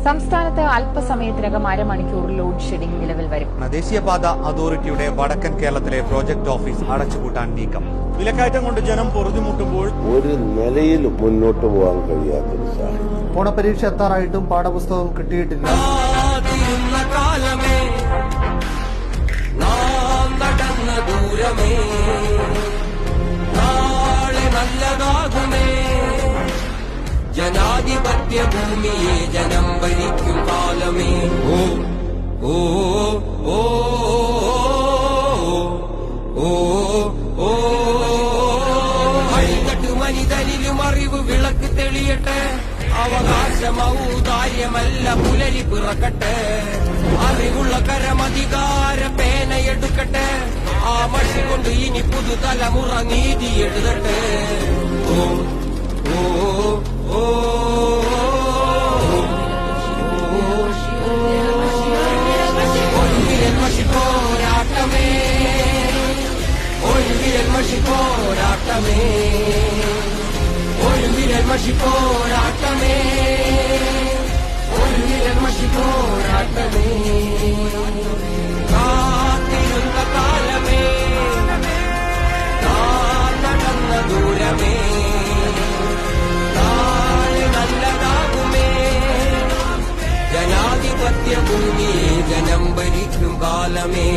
സംസ്ഥാനത്ത് അല്പസമയത്തിനകം അരമണിക്കൂർ ലോഡ് ഷെഡിംഗ് നിലവിൽ വരും. ദേശീയപാത അതോറിറ്റിയുടെ വടക്കൻ കേരളത്തിലെ പ്രോജക്ട് ഓഫീസ് അടച്ചുപൂട്ടാൻ നീക്കം. വിലക്കയറ്റം കൊണ്ട് ജനം പൊറുതിമുട്ടുമ്പോൾ ഒരു നിലയിലും മുന്നോട്ട് പോകാൻ കഴിയാത്തൊരു സാഹചര്യം. ഓണപരീക്ഷ എത്താറായിട്ടും പാഠപുസ്തകം കിട്ടിയിട്ടില്ല. ജനാധിപത്യ ഭൂമിയെ ജനം ഭരിക്കും കാലമേ. ഓ ഓ ഓ ഓ ഓ അഴികട്ട് മനിതനിലും അറിവ് വിളക്ക് തെളിയട്ടെ. അവകാശം ഔദാര്യമല്ല പുലരി പിറക്കട്ടെ. അറിവുള്ള കരമധികാര പേനയെടുക്കട്ടെ. ആ മഷി കൊണ്ട് ഇനി പുതുതലമുറ നീതി എഴുതട്ടെ. ഓ ഓ ഓ ഒഴിവിരൽ മഷി പോരാട്ടമേ, ഒഴിവിരൽ മഷി പോരാട്ടമേ, ഒഴിവിരൽ മഷി പോരാട്ടമേ, ഒഴിവിരൽ മഷി പോരാട്ടമേ. കാത്തിരുന്ന കാലമേ, നടന്ന ദൂരമേ, ജനാധിപത്യ ഭൂമിയെ ജനം ഭരിക്കും കാലമേ.